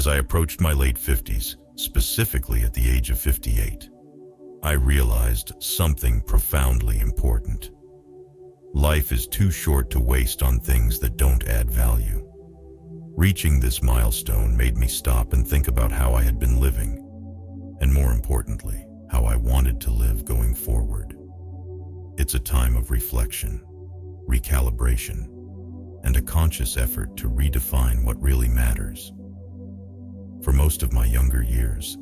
As I approached my late 50s, specifically at the age of 58, I realized something profoundly important. Life is too short to waste on things that don't add value. Reaching this milestone made me stop and think about how I had been living, and more importantly, how I wanted to live going forward. It's a time of reflection, recalibration, and a conscious effort to redefine what really matters. For most of my younger years,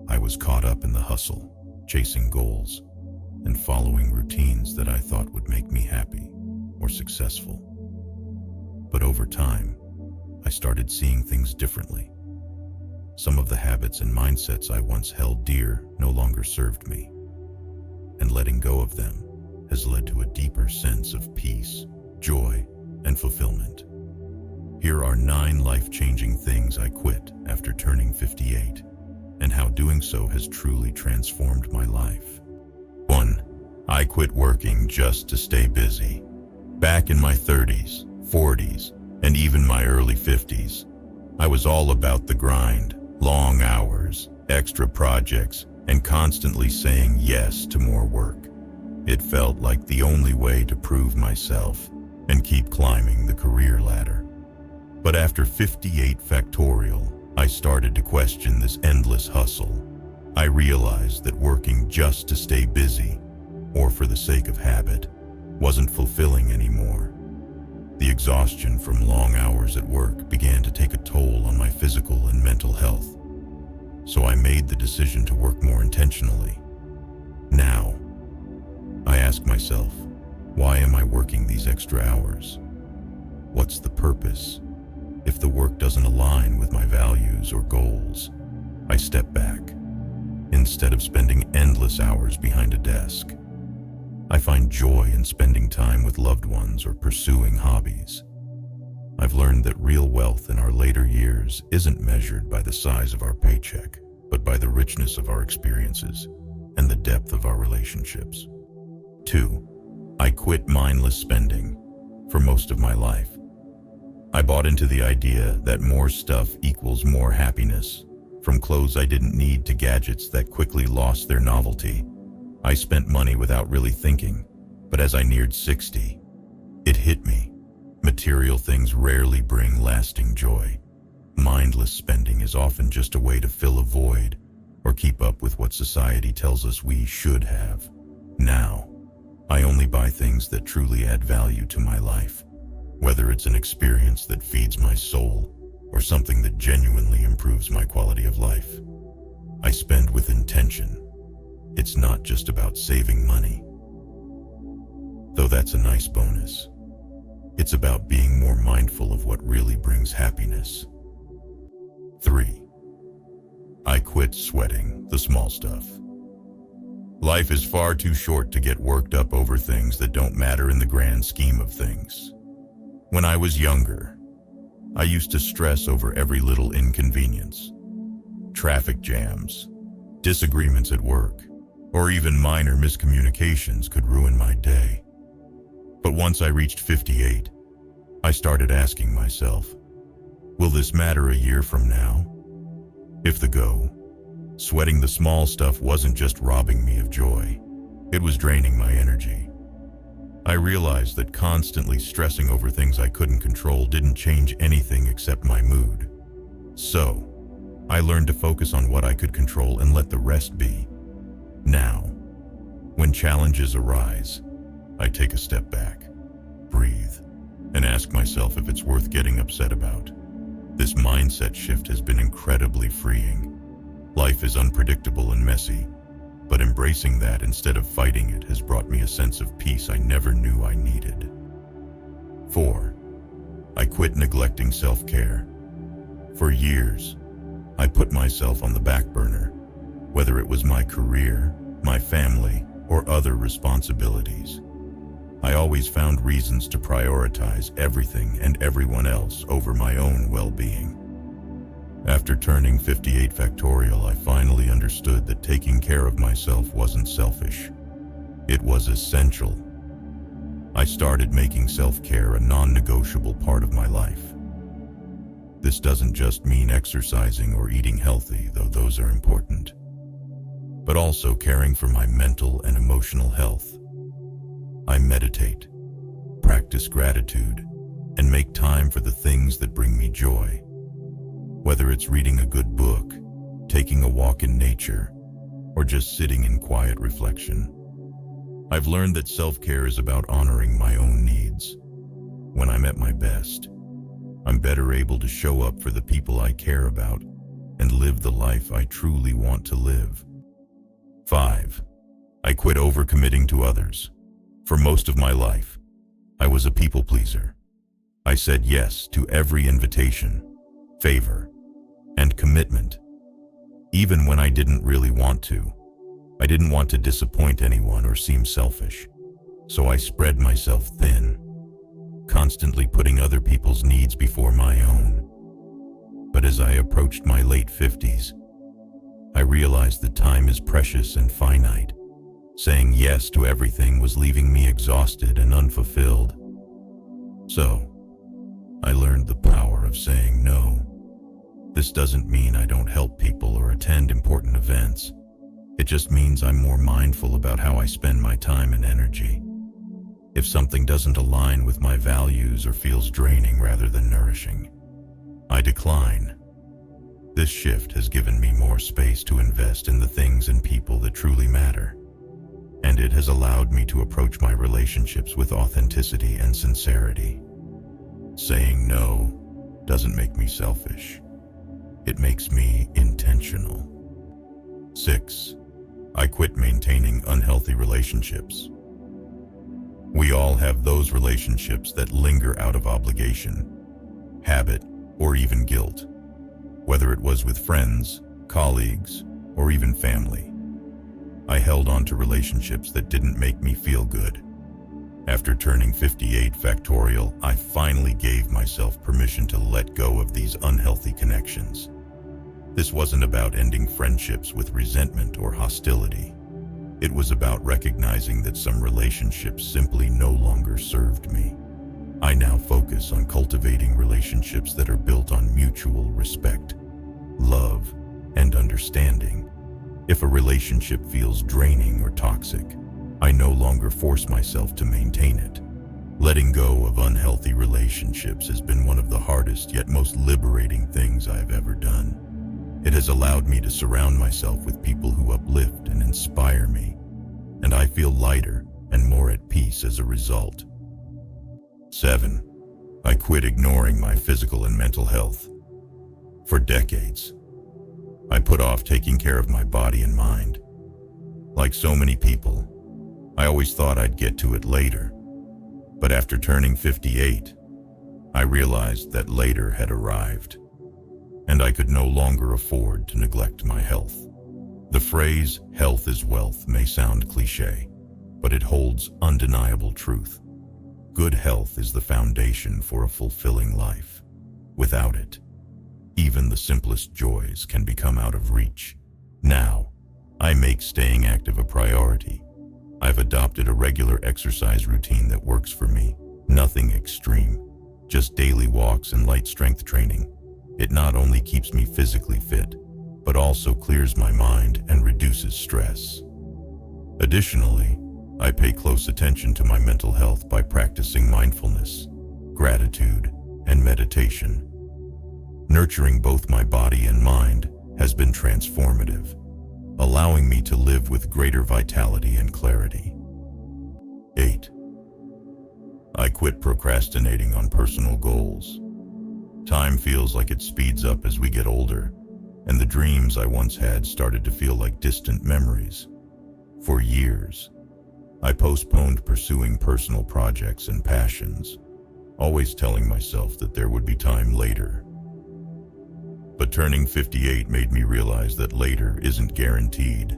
I was caught up in the hustle, chasing goals, and following routines that I thought would make me happy or successful. But over time, I started seeing things differently. Some of the habits and mindsets I once held dear no longer served me, and letting go of them has led to a deeper sense of peace, joy, and fulfillment. Here are 9 life-changing things I quit after turning 58, and how doing so has truly transformed my life. 1. I quit working just to stay busy. Back in my 30s, 40s, and even my early 50s, I was all about the grind, long hours, extra projects, and constantly saying yes to more work. It felt like the only way to prove myself and keep climbing the career ladder. But after 58 factorial, I started to question this endless hustle. I realized that working just to stay busy, or for the sake of habit, wasn't fulfilling anymore. The exhaustion from long hours at work began to take a toll on my physical and mental health. So I made the decision to work more intentionally. Now, I ask myself, why am I working these extra hours? What's the purpose? If the work doesn't align with my values or goals, I step back. Instead of spending endless hours behind a desk, I find joy in spending time with loved ones or pursuing hobbies. I've learned that real wealth in our later years isn't measured by the size of our paycheck, but by the richness of our experiences and the depth of our relationships. 2. I quit mindless spending. For most of my life, I bought into the idea that more stuff equals more happiness. From clothes I didn't need to gadgets that quickly lost their novelty, I spent money without really thinking. But as I neared 60, it hit me. Material things rarely bring lasting joy. Mindless spending is often just a way to fill a void or keep up with what society tells us we should have. Now, I only buy things that truly add value to my life. Whether it's an experience that feeds my soul or something that genuinely improves my quality of life, I spend with intention. It's not just about saving money, though that's a nice bonus. It's about being more mindful of what really brings happiness. 3. I quit sweating the small stuff. Life is far too short to get worked up over things that don't matter in the grand scheme of things. When I was younger, I used to stress over every little inconvenience. Traffic jams, disagreements at work, or even minor miscommunications could ruin my day. But once I reached 58, I started asking myself, will this matter a year from now? If sweating the small stuff wasn't just robbing me of joy, it was draining my energy. I realized that constantly stressing over things I couldn't control didn't change anything except my mood. So, I learned to focus on what I could control and let the rest be. Now, when challenges arise, I take a step back, breathe, and ask myself if it's worth getting upset about. This mindset shift has been incredibly freeing. Life is unpredictable and messy, but embracing that instead of fighting it has brought me a sense of peace I never knew I needed. 4. I quit neglecting self-care. For years, I put myself on the back burner, whether it was my career, my family, or other responsibilities. I always found reasons to prioritize everything and everyone else over my own well-being. After turning 58 factorial, I finally understood that taking care of myself wasn't selfish. It was essential. I started making self-care a non-negotiable part of my life. This doesn't just mean exercising or eating healthy, though those are important, but also caring for my mental and emotional health. I meditate, practice gratitude, and make time for the things that bring me joy. Whether it's reading a good book, taking a walk in nature, or just sitting in quiet reflection, I've learned that self-care is about honoring my own needs. When I'm at my best, I'm better able to show up for the people I care about and live the life I truly want to live. 5. I quit overcommitting to others. For most of my life, I was a people pleaser. I said yes to every invitation, favor, and commitment, even when I didn't really want to. I didn't want to disappoint anyone or seem selfish, so I spread myself thin, constantly putting other people's needs before my own. But as I approached my late 50s, I realized that time is precious and finite. Saying yes to everything was leaving me exhausted and unfulfilled. So, I learned the power of saying no. This doesn't mean I don't help people or attend important events. It just means I'm more mindful about how I spend my time and energy. If something doesn't align with my values or feels draining rather than nourishing, I decline. This shift has given me more space to invest in the things and people that truly matter, and it has allowed me to approach my relationships with authenticity and sincerity. Saying no doesn't make me selfish. It makes me intentional. 6. I quit maintaining unhealthy relationships. We all have those relationships that linger out of obligation, habit, or even guilt. Whether it was with friends, colleagues, or even family, I held on to relationships that didn't make me feel good. After turning 58 factorial, I finally gave myself permission to let go of these unhealthy connections. This wasn't about ending friendships with resentment or hostility. It was about recognizing that some relationships simply no longer served me. I now focus on cultivating relationships that are built on mutual respect, love, and understanding. If a relationship feels draining or toxic, I no longer force myself to maintain it. Letting go of unhealthy relationships has been one of the hardest yet most liberating things I've ever done. It has allowed me to surround myself with people who uplift and inspire me, and I feel lighter and more at peace as a result. 7. I quit ignoring my physical and mental health. For decades, I put off taking care of my body and mind. Like so many people, I always thought I'd get to it later. But after turning 58, I realized that later had arrived, and I could no longer afford to neglect my health. The phrase, health is wealth, may sound cliché, but it holds undeniable truth. Good health is the foundation for a fulfilling life. Without it, even the simplest joys can become out of reach. Now, I make staying active a priority. I've adopted a regular exercise routine that works for me. Nothing extreme, just daily walks and light strength training. It not only keeps me physically fit, but also clears my mind and reduces stress. Additionally, I pay close attention to my mental health by practicing mindfulness, gratitude, and meditation. Nurturing both my body and mind has been transformative, allowing me to live with greater vitality and clarity. 8. I quit procrastinating on personal goals. Time feels like it speeds up as we get older, and the dreams I once had started to feel like distant memories. For years, I postponed pursuing personal projects and passions, always telling myself that there would be time later. But turning 58 made me realize that later isn't guaranteed.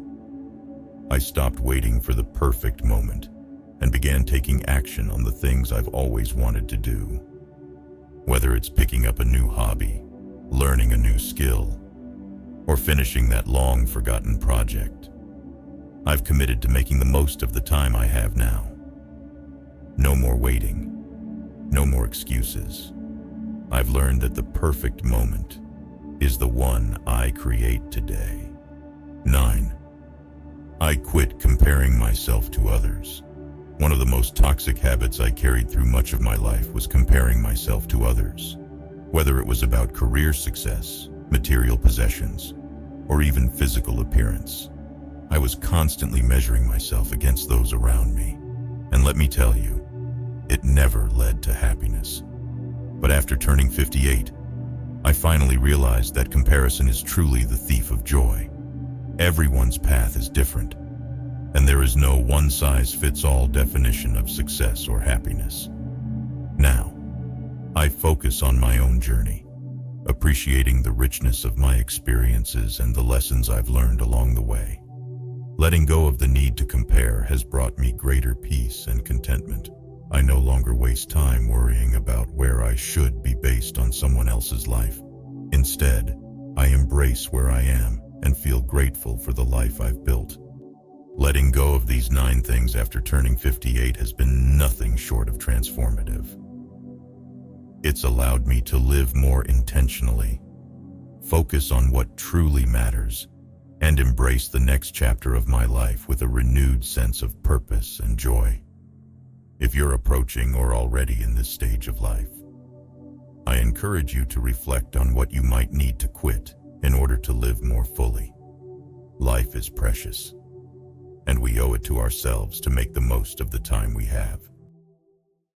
I stopped waiting for the perfect moment and began taking action on the things I've always wanted to do. Whether it's picking up a new hobby, learning a new skill, or finishing that long-forgotten project, I've committed to making the most of the time I have now. No more waiting, no more excuses. I've learned that the perfect moment is the one I create today. 9. I quit comparing myself to others. One of the most toxic habits I carried through much of my life was comparing myself to others. Whether it was about career success, material possessions, or even physical appearance, I was constantly measuring myself against those around me. And let me tell you, it never led to happiness. But after turning 58, I finally realized that comparison is truly the thief of joy. Everyone's path is different, and there is no one-size-fits-all definition of success or happiness. Now, I focus on my own journey, appreciating the richness of my experiences and the lessons I've learned along the way. Letting go of the need to compare has brought me greater peace and contentment. I no longer waste time worrying about where I should be based on someone else's life. Instead, I embrace where I am and feel grateful for the life I've built. Letting go of these 9 things after turning 58 has been nothing short of transformative. It's allowed me to live more intentionally, focus on what truly matters, and embrace the next chapter of my life with a renewed sense of purpose and joy. If you're approaching or already in this stage of life, I encourage you to reflect on what you might need to quit in order to live more fully. Life is precious, and we owe it to ourselves to make the most of the time we have.